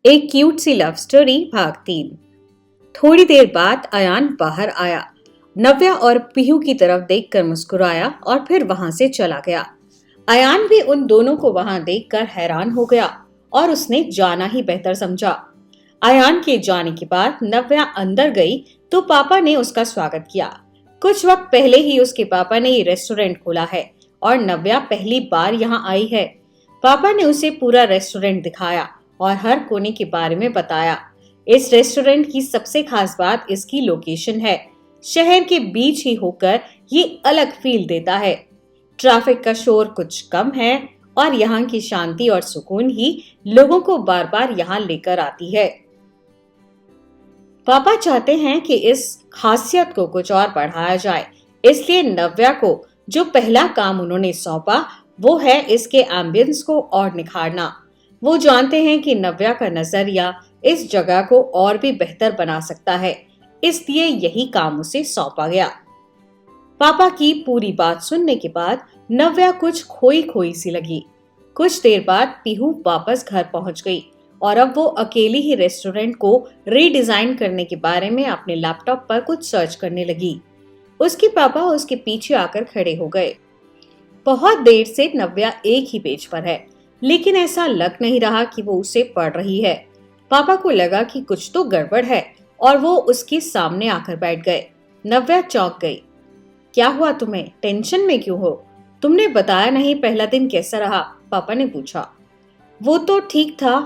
एक क्यूट सी love story भाग 3। थोड़ी देर बाद अयान बाहर आया। नव्या और पीहू की तरफ देखकर मुस्कुराया और फिर वहां से चला गया। अयान भी उन दोनों को वहां देखकर हैरान हो गया और उसने जाना ही बेहतर समझा। अयान के जाने के बाद नव्या अंदर गई तो पापा ने उसका स्वागत किया। कुछ वक्त पहले ही उसके पापा ने ये रेस्टोरेंट खोला है और नव्या पहली बार यहाँ आई है। पापा ने उसे पूरा रेस्टोरेंट दिखाया और हर कोने के बारे में बताया। इस रेस्टोरेंट की सबसे खास बात इसकी लोकेशन है। शहर के बीच ही होकर ये अलग फील देता है। ट्रैफिक का शोर कुछ कम है और यहाँ की शांति और सुकून ही लोगों को बार बार यहाँ लेकर आती है। पापा चाहते हैं कि इस खासियत को कुछ और बढ़ाया जाए, इसलिए नव्या को जो पहला काम उन्होंने सौंपा वो है इसके एम्बियंस को और निखारना। वो जानते हैं कि नव्या का नजरिया इस जगह को और भी बेहतर बना सकता है, इसलिए यही काम उसे सौंपा गया। पापा की पूरी बात सुनने के बाद नव्या कुछ खोई खोई सी लगी। कुछ देर बाद पीहू वापस घर पहुंच गई और अब वो अकेली ही रेस्टोरेंट को रीडिजाइन करने के बारे में अपने लैपटॉप पर कुछ सर्च करने लगी। उसके पापा उसके पीछे आकर खड़े हो गए। बहुत देर से नव्या एक ही पेज पर है, लेकिन ऐसा लग नहीं रहा कि वो उसे पढ़ रही है। पापा को लगा कि कुछ तो गड़बड़ है और वो उसके सामने आकर बैठ गए। नव्या चौंक गई। क्या हुआ तुम्हें? टेंशन में क्यों हो? तुमने बताया नहीं पहला दिन कैसा रहा? पापा ने पूछा। वो तो ठीक था,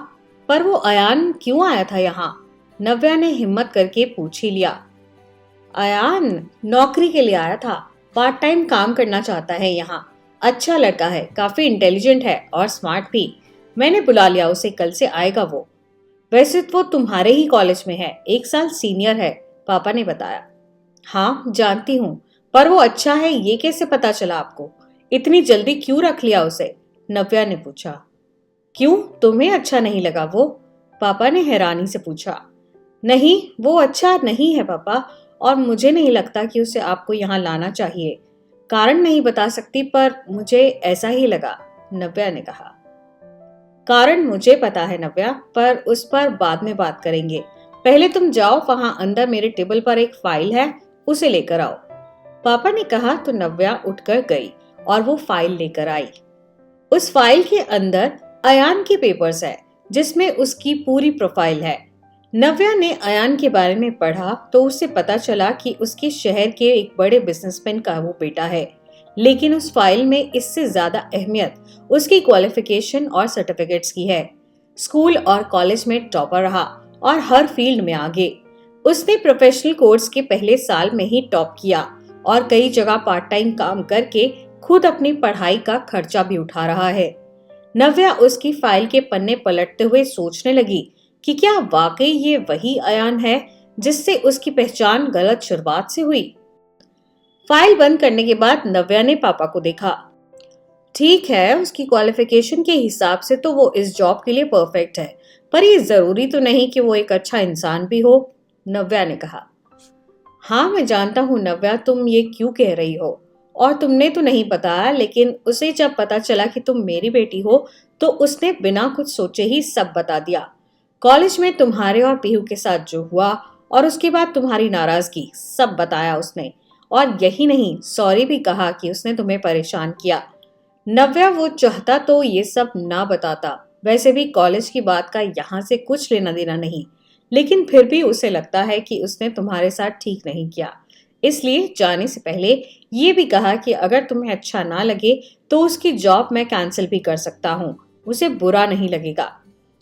पर वो अयान क्यों आया था यहाँ? नव्या ने हिम्मत करके पूछ ही लिया। अयान नौकरी के लिए आया था, पार्ट टाइम काम करना चाहता है यहाँ। अच्छा लड़का है, काफी इंटेलिजेंट है और स्मार्ट भी। मैंने बुला लिया उसे, कल से आएगा वो। वैसे वो तुम्हारे ही कॉलेज में है, 1 साल सीनियर है, पापा ने बताया। हाँ जानती हूँ, पर वो अच्छा है ये कैसे पता चला आपको? इतनी जल्दी क्यों रख लिया उसे? नव्या ने पूछा। क्यों, तुम्हें अच्छा नहीं लगा वो? पापा ने हैरानी से पूछा। नहीं, वो अच्छा नहीं है पापा, और मुझे नहीं लगता कि उसे आपको यहाँ लाना चाहिए। कारण नहीं बता सकती, पर मुझे ऐसा ही लगा, नव्या ने कहा। कारण मुझे पता है नव्या, पर उस पर बाद में बात करेंगे। पहले तुम जाओ, वहां अंदर मेरे टेबल पर एक फाइल है, उसे लेकर आओ। पापा ने कहा तो नव्या उठकर गई और वो फाइल लेकर आई। उस फाइल के अंदर अयान के पेपर्स है, जिसमें उसकी पूरी प्रोफाइल है। नव्या ने अयान के बारे में पढ़ा तो उसे पता चला कि उसके शहर के एक बड़े बिजनेसमैन का वो बेटा है, लेकिन उस फाइल में इससे ज्यादा अहमियत उसकी क्वालिफिकेशन और सर्टिफिकेट्स की है। स्कूल और कॉलेज में टॉपर रहा और हर फील्ड में आगे। उसने प्रोफेशनल कोर्स के पहले साल में ही टॉप किया और कई जगह पार्ट टाइम काम करके खुद अपनी पढ़ाई का खर्चा भी उठा रहा है। नव्या उसकी फाइल के पन्ने पलटते हुए सोचने लगी कि क्या वाकई ये वही अयान है जिससे उसकी पहचान गलत शुरुआत से हुई। फाइल बंद करने के बाद नव्या ने पापा को देखा। ठीक है, उसकी क्वालिफिकेशन के हिसाब से तो वो इस जॉब के लिए परफेक्ट है, पर ये जरूरी तो नहीं कि वो एक अच्छा इंसान भी हो, नव्या ने कहा। हाँ मैं जानता हूँ नव्या, तुम ये क्यों कह रही हो, और तुमने तो नहीं बताया, लेकिन उसे जब पता चला कि तुम मेरी बेटी हो तो उसने बिना कुछ सोचे ही सब बता दिया। कॉलेज में तुम्हारे और पीहू के साथ जो हुआ और उसके बाद तुम्हारी नाराजगी, सब बताया उसने। और यही नहीं, सॉरी भी कहा कि उसने तुम्हें परेशान किया। नव्या वो चाहता तो ये सब ना बताता, वैसे भी कॉलेज की बात का यहाँ से कुछ लेना देना नहीं, लेकिन फिर भी उसे लगता है कि उसने तुम्हारे साथ ठीक नहीं किया। इसलिए जाने से पहले ये भी कहा कि अगर तुम्हें अच्छा ना लगे तो उसकी जॉब मैं कैंसिल भी कर सकता हूँ, उसे बुरा नहीं लगेगा।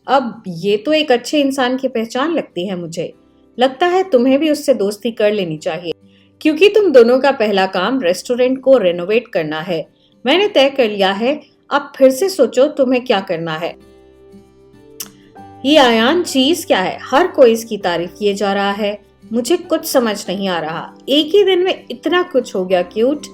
अब ये तो एक अच्छे इंसान की पहचान लगती है मुझे। लगता है तुम्हें भी उससे दोस्ती कर लेनी चाहिए, क्योंकि तुम दोनों का पहला काम रेस्टोरेंट को रेनोवेट करना है। मैंने तय कर लिया है, अब फिर से सोचो तुम्हें क्या करना है। ये अयान चीज क्या है? हर कोई इसकी तारीफ किए जा रहा है, मुझे कुछ समझ नहीं आ रहा। एक ही दिन में इतना कुछ हो गया। क्यूट,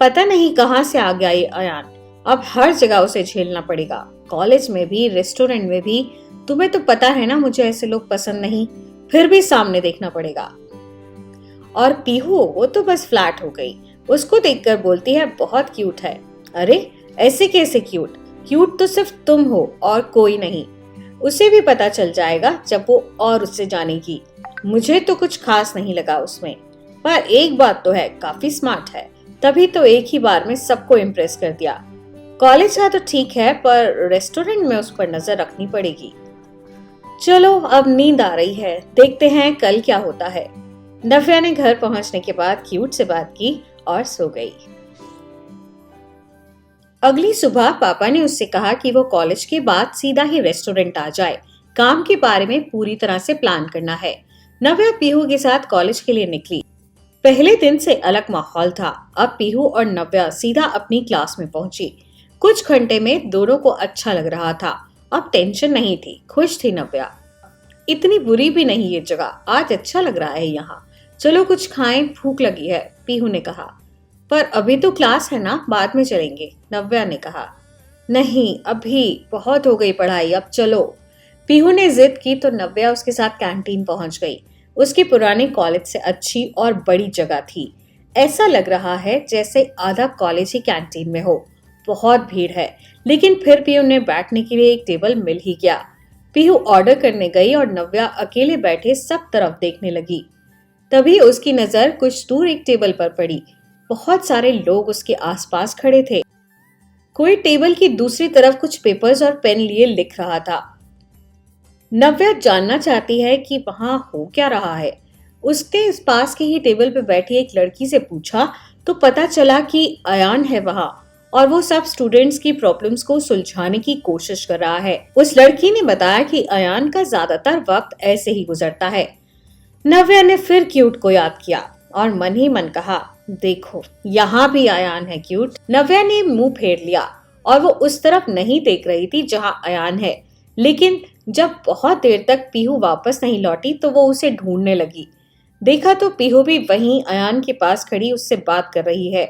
पता नहीं कहाँ से आ गया ये अयान। अब हर जगह उसे झेलना पड़ेगा, कॉलेज में भी, रेस्टोरेंट में भी। तुम्हें तो पता है ना मुझे ऐसे लोग पसंद नहीं, फिर भी सामने देखना पड़ेगा। और पीहू, वो तो बस फ्लैट हो गई, उसको देखकर बोलती है बहुत क्यूट है। अरे ऐसे कैसे क्यूट? क्यूट तो सिर्फ तुम हो और कोई नहीं। उसे भी पता चल जाएगा जब वो और उससे जानेगी। मुझे तो कुछ खास नहीं लगा उसमें, पर एक बात तो है, काफी स्मार्ट है। तभी तो एक ही बार में सबको इम्प्रेस कर दिया। कॉलेज का तो ठीक है, पर रेस्टोरेंट में उस पर नजर रखनी पड़ेगी। चलो अब नींद आ रही है, देखते हैं कल क्या होता है। नव्या ने घर पहुंचने के बाद क्यूट से बात की और सो गई। अगली सुबह पापा ने उससे कहा कि वो कॉलेज के बाद सीधा ही रेस्टोरेंट आ जाए। काम के बारे में पूरी तरह से प्लान करना है। नव्या पीहू के साथ कॉलेज के लिए निकली। पहले दिन से अलग माहौल था। अब पीहू और नव्या सीधा अपनी क्लास में पहुंची। कुछ घंटे में दोनों को अच्छा लग रहा था। अब टेंशन नहीं थी, खुश थी नव्या। इतनी बुरी भी नहीं ये जगह, आज अच्छा लग रहा है यहाँ। चलो कुछ खाएं, भूख लगी है, पीहू ने कहा। पर अभी तो क्लास है ना, बाद में चलेंगे, नव्या ने कहा। नहीं, अभी बहुत हो गई पढ़ाई, अब चलो। पीहू ने जिद की तो नव्या उसके साथ कैंटीन पहुंच गई। उसकी पुरानी कॉलेज से अच्छी और बड़ी जगह थी। ऐसा लग रहा है जैसे आधा कॉलेज ही कैंटीन में हो। बहुत भीड़ है, लेकिन फिर भी उन्हें बैठने के लिए एक टेबल मिल ही गया। पीहू ऑर्डर करने गई और नव्या अकेले बैठे सब तरफ देखने लगी। तभी उसकी नजर कुछ दूर एक टेबल पर पड़ी। बहुत सारे लोग उसके आसपास खड़े थे। कोई टेबल की दूसरी तरफ कुछ पेपर्स और पेन लिए लिख रहा था। नव्या जानना चाहती है कि वहां हो क्या रहा है। उसने इस पास की ही टेबल पर बैठी एक लड़की से पूछा तो पता चला कि अयान है वहां और वो सब स्टूडेंट्स की प्रॉब्लम्स को सुलझाने की कोशिश कर रहा है। उस लड़की ने बताया कि अयान का ज्यादातर वक्त ऐसे ही गुजरता है। नव्या ने फिर क्यूट को याद किया और मन ही मन कहा, देखो यहाँ भी अयान है क्यूट। नव्या ने मुंह फेर लिया और वो उस तरफ नहीं देख रही थी जहाँ अयान है। लेकिन जब बहुत देर तक पीहू वापस नहीं लौटी तो वो उसे ढूंढने लगी। देखा तो पीहू भी वहीं अयान के पास खड़ी उससे बात कर रही है।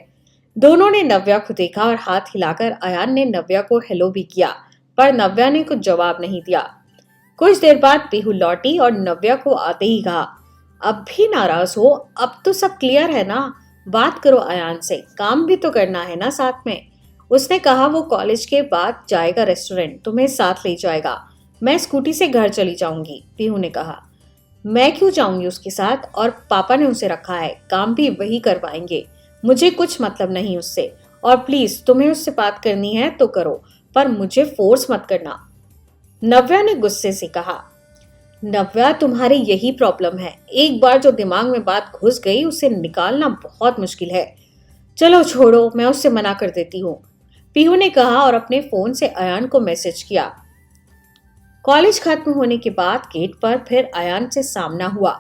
दोनों ने नव्या को देखा और हाथ हिलाकर अयान ने नव्या को हेलो भी किया, पर नव्या ने कुछ जवाब नहीं दिया। कुछ देर बाद पीहू लौटी और नव्या को आते ही कहा, अब भी नाराज हो? अब तो सब क्लियर है ना, बात करो अयान से, काम भी तो करना है ना साथ में। उसने कहा वो कॉलेज के बाद जाएगा रेस्टोरेंट, तुम्हें साथ ले जाएगा। मैं स्कूटी से घर चली जाऊंगी, पीहू ने कहा। मैं क्यों जाऊंगी उसके साथ, और पापा ने उसे रखा है, काम भी वही करवाएंगे। मुझे कुछ मतलब नहीं उससे, और प्लीज तुम्हें उससे बात करनी है तो करो, पर मुझे फोर्स मत करना, नव्या ने गुस्से से कहा। नव्या, तुम्हारी यही प्रॉब्लम है, एक बार जो दिमाग में बात घुस गई उसे निकालना बहुत मुश्किल है। चलो छोड़ो, मैं उससे मना कर देती हूँ, पीहू ने कहा और अपने फोन से अयान को मैसेज किया। कॉलेज खत्म होने के बाद गेट पर फिर अयान से सामना हुआ।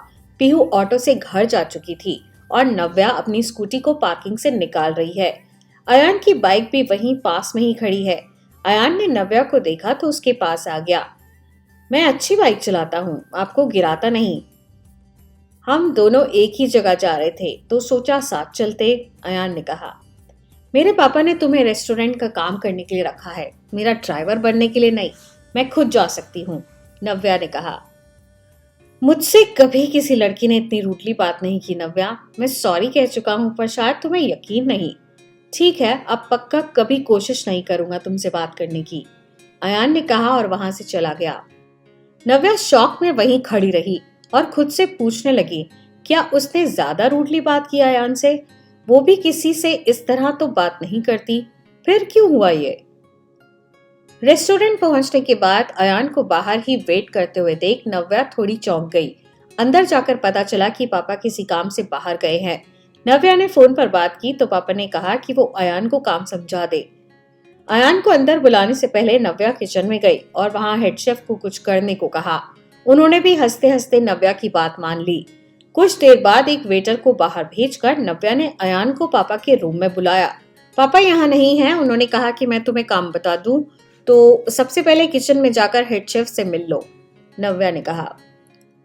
पीहू ऑटो से घर जा चुकी थी और नव्या अपनी स्कूटी को पार्किंग से निकाल रही है। अयान की बाइक भी वहीं पास में ही खड़ी है। अयान ने नव्या को देखा तो उसके पास आ गया। मैं अच्छी बाइक चलाता हूँ, आपको गिराता नहीं। हम दोनों एक ही जगह जा रहे थे तो सोचा साथ चलते, अयान ने कहा। मेरे पापा ने तुम्हें रेस्टोरेंट का काम करने के लिए रखा है, मेरा ड्राइवर बनने के लिए नहीं। मैं खुद जा सकती हूँ, नव्या ने कहा। मुझसे कभी किसी लड़की ने इतनी रूडली बात नहीं की नव्या। मैं सॉरी कह चुका हूँ, पर शायद तुम्हें यकीन नहीं। ठीक है, अब पक्का कभी कोशिश नहीं करूंगा तुमसे बात करने की, अयान ने कहा और वहां से चला गया। नव्या शॉक में वहीं खड़ी रही और खुद से पूछने लगी, क्या उसने ज्यादा रूडली बात की अयान से? वो भी किसी से इस तरह तो बात नहीं करती, फिर क्यों हुआ ये? रेस्टोरेंट पहुंचने के बाद अयान को बाहर ही वेट करते हुए देख नव्या थोड़ी चौंक गई। अंदर जाकर पता चला कि पापा किसी काम से बाहर गए हैं। नव्या ने फोन पर बात की तो पापा ने कहा कि वो अयान को काम समझा दे। अयान को अंदर बुलाने से पहले नव्या किचन में गई और वहां हेड शेफ को कुछ करने को कहा। उन्होंने भी हंसते हंसते नव्या की बात मान ली। कुछ देर बाद एक वेटर को बाहर भेजकर नव्या ने अयान को पापा के रूम में बुलाया। पापा यहाँ नहीं है, उन्होंने कहा कि मैं तुम्हें काम बता दूं, तो सबसे पहले किचन में जाकर हेड शेफ से मिल लो, नव्या ने कहा।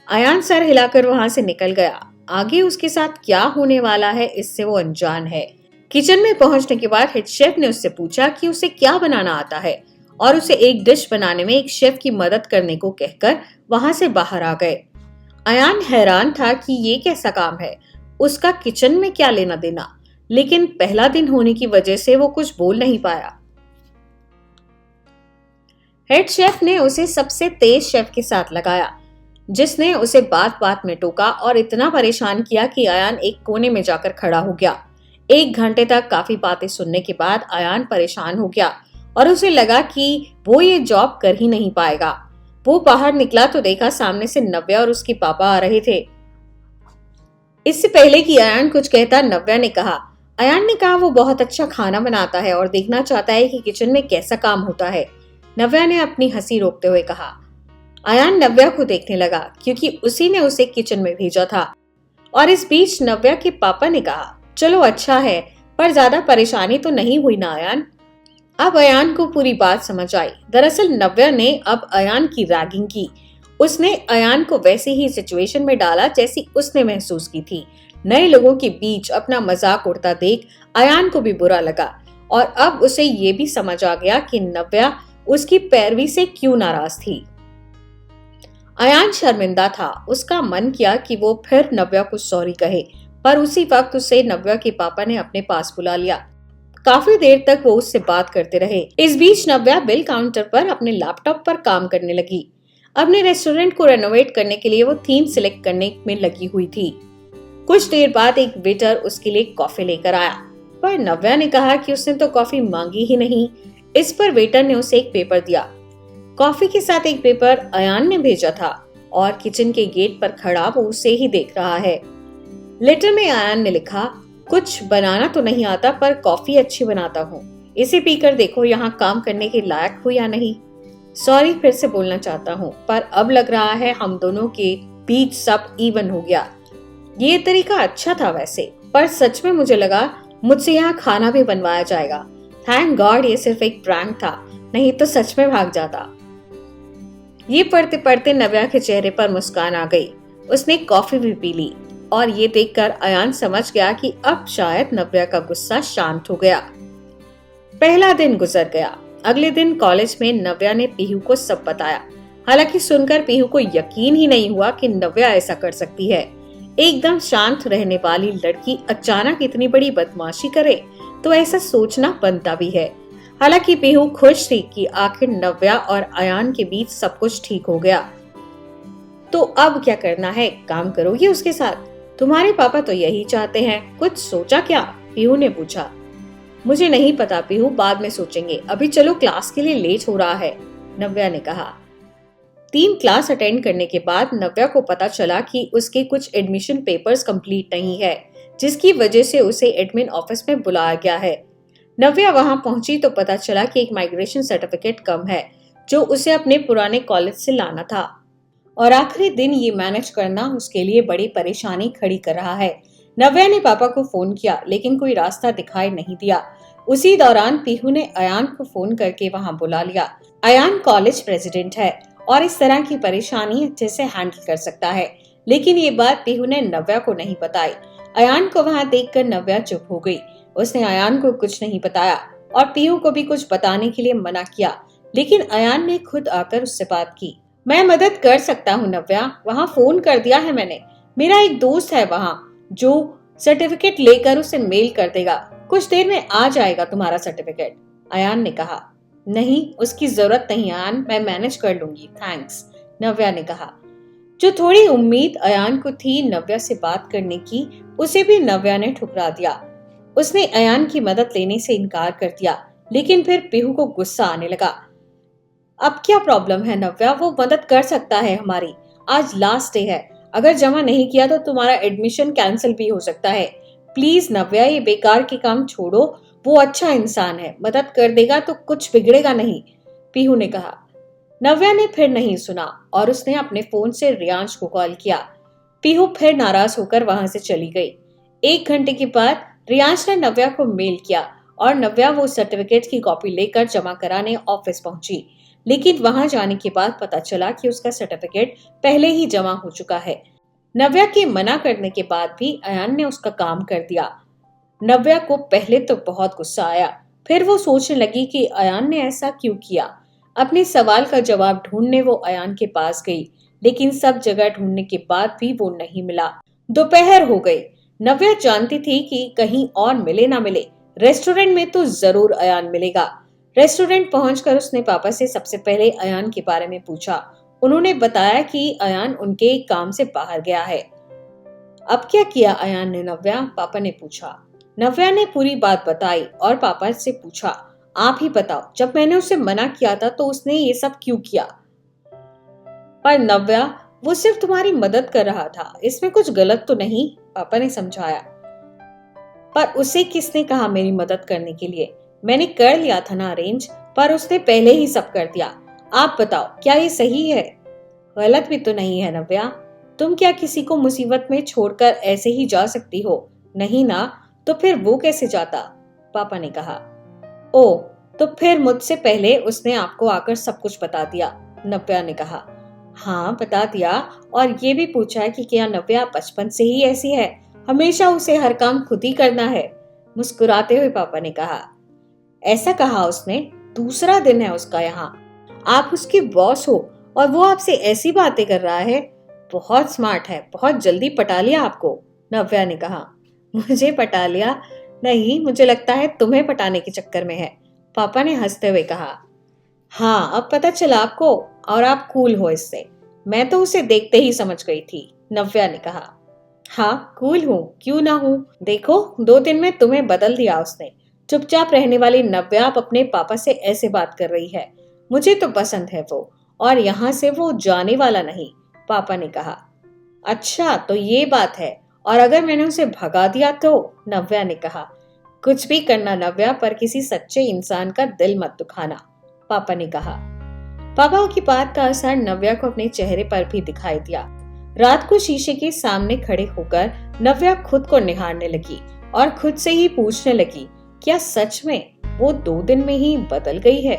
अयान सर हिलाकर वहां से निकल गया। आगे उसके साथ क्या होने वाला है इससे वो अनजान है। किचन में पहुंचने के बाद हेड शेफ ने उससे पूछा कि उसे क्या बनाना आता है और उसे एक डिश बनाने में एक शेफ की मदद करने को कहकर वहां से बाहर आ गए। अयान हैरान था कि ये कैसा काम है, उसका किचन में क्या लेना देना, लेकिन पहला दिन होने की वजह से वो कुछ बोल नहीं पाया। हेड शेफ ने उसे सबसे तेज शेफ के साथ लगाया, जिसने उसे बात बात में टोका और इतना परेशान किया कि अयान एक कोने में जाकर खड़ा हो गया। 1 घंटे तक काफी बातें सुनने के बाद अयान परेशान हो गया और उसे लगा कि वो ये जॉब कर ही नहीं पाएगा। वो बाहर निकला तो देखा सामने से नव्या और उसके पापा आ रहे थे। इससे पहले कि अयान कुछ कहता, नव्या ने कहा, अयान ने कहा वो बहुत अच्छा खाना बनाता है और देखना चाहता है कि किचन में कैसा काम होता है। नव्या ने अपनी हंसी रोकते हुए कहा। अयान नव्या को देखने लगा क्योंकि उसी ने उसे किचन में भेजा था। और इस बीच नव्या के पापा ने कहा, चलो अच्छा है, पर ज्यादा परेशानी तो नहीं हुई ना अयान। अब अयान को पूरी बात समझ आई। दरअसल नव्या ने अब अयान की रैगिंग की। उसने अयान को वैसे ही सिचुएशन में डाला जैसी उसने महसूस की थी। नए लोगों के बीच अपना मजाक उड़ता देख अयान को भी बुरा लगा और अब उसे ये भी समझ आ गया कि नव्या उसकी पैरवी से क्यों नाराज थी। अयान शर्मिंदा था। उसका मन किया कि वो फिर नव्या को सॉरी कहे, पर उसी वक्त उसे नव्या के पापा ने अपने पास बुला लिया। काफी देर तक वो उससे बात करते रहे। इस बीच नव्या बिल काउंटर पर अपने लैपटॉप पर काम करने लगी। अपने रेस्टोरेंट को रेनोवेट करने के लिए वो थीम सिलेक्ट करने में लगी हुई थी। कुछ देर बाद एक वेटर उसके लिए कॉफी लेकर आया, पर नव्या ने कहा कि उसने तो कॉफी मांगी ही नहीं। इस पर वेटर ने उसे एक पेपर दिया। कॉफी के साथ एक पेपर अयान ने भेजा था और किचन के गेट पर खड़ा वो उसे ही देख रहा है। लेटर में अयान ने लिखा, कुछ बनाना तो नहीं आता पर कॉफी अच्छी बनाता हूँ। इसे पीकर देखो यहाँ काम करने के लायक हो या नहीं। सॉरी फिर से बोलना चाहता हूँ, पर अब लग रहा है हम दोनों के बीच सब इवन हो गया। ये तरीका अच्छा था वैसे, पर सच में मुझे लगा मुझसे यहाँ खाना भी बनवाया जाएगा। थैंक गॉड ये सिर्फ एक प्रैंक था, नहीं तो सच में भाग जाता। ये पढ़ते पढ़ते नव्या के चेहरे पर मुस्कान आ गई। उसने कॉफी भी पी ली और ये देखकर अयान समझ गया कि अब शायद नव्या का गुस्सा शांत हो गया। पहला दिन गुजर गया। अगले दिन कॉलेज में नव्या ने पीहू को सब बताया। हालांकि सुनकर पीहू को यकीन ही नहीं हुआ कि नव्या ऐसा कर सकती है। एकदम शांत रहने वाली लड़की अचानक इतनी बड़ी बदमाशी करे तो ऐसा सोचना बनता भी है। हालांकि पीहू खुश थी कि आखिर नव्या और अयान के बीच सब कुछ ठीक हो गया। तो अब क्या करना है, काम करोगी उसके साथ? तुम्हारे पापा तो यही चाहते हैं, कुछ सोचा क्या? पीहू ने पूछा। मुझे नहीं पता पीहू, बाद में सोचेंगे, अभी चलो क्लास के लिए लेट हो रहा है, नव्या ने कहा। 3 क्लास अटेंड करने के बाद नव्या को पता चला कि उसके कुछ एडमिशन पेपर्स कंप्लीट नहीं है, जिसकी वजह से उसे एडमिन ऑफिस में बुलाया गया है। नव्या वहां पहुंची तो पता चला कि एक माइग्रेशन सर्टिफिकेट कम है, जो उसे अपने पुराने कॉलेज से लाना था और आखिरी दिन ये मैनेज करना उसके लिए बड़ी परेशानी खड़ी कर रहा है। नव्या ने पापा को फोन किया लेकिन कोई रास्ता दिखाई नहीं दिया। उसी दौरान पीहू ने अयान को फोन करके वहां बुला लिया। अयान कॉलेज प्रेसिडेंट है और इस तरह की परेशानी अच्छे से हैंडल कर सकता है, लेकिन ये बात पीहू ने नव्या को नहीं बताई। अयान को वहां देखकर नव्या चुप हो गई। उसने अयान को कुछ नहीं बताया और पीहू को भी कुछ बताने के लिए मना किया, लेकिन अयान ने खुद आकर उससे बात की। मैं मदद कर सकता हूँ नव्या, वहाँ फोन कर दिया है मैंने। मेरा एक दोस्त है वहाँ जो सर्टिफिकेट लेकर उसे मेल कर देगा। कुछ देर में आ जाएगा तुम्हारा सर्टिफिकेट, अयान ने कहा। नहीं, उसकी जरूरत नहीं अयान, मैं मैनेज कर लूंगी, थैंक्स, नव्या ने कहा। जो थोड़ी उम्मीद अयान को थी नव्या से बात करने की, उसे भी नव्या ने ठुकरा दिया। उसने अयान की मदद लेने से इनकार कर दिया, लेकिन फिर पीहू को गुस्सा आने लगा। अब क्या प्रॉब्लम है नव्या, वो मदद कर सकता है हमारी। आज लास्ट डे है, अगर जमा नहीं किया तो तुम्हारा एडमिशन कैंसिल भी हो सकता है। प्लीज नव्या, ये बेकार के काम छोड़ो, वो अच्छा इंसान है, मदद कर देगा तो कुछ बिगड़ेगा नहीं, पीहू ने कहा। नव्या ने फिर नहीं सुना और उसने अपने फोन से रियांश को कॉल किया। पीहू फिर नाराज होकर वहां से चली गई। 1 घंटे के बाद रियांश ने नव्या को मेल किया और नव्या वो सर्टिफिकेट की कॉपी लेकर जमा कराने ऑफिस पहुंची, लेकिन वहां जाने के बाद पता चला कि उसका सर्टिफिकेट पहले ही जमा हो चुका है। नव्या के मना करने के बाद भी अयान ने उसका काम कर दिया। नव्या को पहले तो बहुत गुस्सा आया, फिर वो सोचने लगी कि अयान ने ऐसा क्यों किया। अपने सवाल का जवाब ढूंढने वो अयान के पास गई, लेकिन सब जगह ढूंढने के बाद भी वो नहीं मिला। दोपहर हो गई। नव्या जानती थी कि कहीं और मिले ना मिले, रेस्टोरेंट में तो जरूर अयान मिलेगा। रेस्टोरेंट पहुंचकर उसने पापा से सबसे पहले अयान के बारे में पूछा। उन्होंने बताया कि अयान उनके काम से बाहर गया है। अब क्या किया अयान ने नव्या? पापा ने पूछा। नव्या ने पूरी बात बताई और पापा से पूछा, आप ही बताओ, जब मैंने उसे मना किया था तो उसने ये सब क्यों किया? पर नव्या, वो सिर्फ तुम्हारी मदद कर रहा था, इसमें कुछ गलत तो नहीं? पापा ने समझाया। पर उसे किसने कहा मेरी मदद करने के लिए? मैंने कर लिया था ना अरेंज, पर उसने पहले ही सब कर दिया। आप बताओ, क्या ये सही है? गलत भी तो नहीं है नव्या। तुम क्या किसी को मुसीबत में छोड़कर ऐसे ही जा सकती हो? नहीं ना, तो फिर वो कैसे जाता? पापा ने कहा। ओ, तो फिर मुझसे पहले उसने आपको आकर सब कुछ बता दिया? नव्या ने कहा। हाँ, बता दिया, और ये भी पूछा है कि क्या नव्या बचपन से ही ऐसी है, हमेशा उसे हर काम खुद ही करना है? मुस्कुराते हुए पापा ने कहा। ऐसा कहा उसने? दूसरा दिन है उसका यहाँ, आप उसकी बॉस हो और वो आपसे ऐसी बातें कर रहा है? बहुत स्मार्ट है, बहुत जल्दी पटा लिया आपको, नव्या ने कहा। मुझे पटा लिया? नहीं, मुझे लगता है तुम्हें पटाने के चक्कर में है, पापा ने हंसते हुए कहा। हाँ, अब पता चला आपको, और आप कूल हो इससे। मैं तो उसे देखते ही समझ गई थी, नव्या ने कहा। हाँ, कूल हूँ, क्यों ना हूँ? देखो, 2 दिन में तुम्हें बदल दिया उसने। चुपचाप रहने वाली नव्या अब अपने पापा से ऐसे बात कर रही है। मुझे तो पसंद है वो, और यहाँ से वो जाने वाला नहीं, पापा ने कहा। अच्छा, तो ये बात है, और अगर मैंने उसे भगा दिया तो? नव्या ने कहा। कुछ भी करना नव्या, पर किसी सच्चे इंसान का दिल मत दुखाना, पापा ने कहा। पापा की बात का असर नव्या को अपने चेहरे पर भी दिखाई दिया। रात को शीशे के सामने खड़े होकर नव्या खुद को निहारने लगी और खुद से ही पूछने लगी, क्या सच में वो 2 दिन में ही बदल गई है?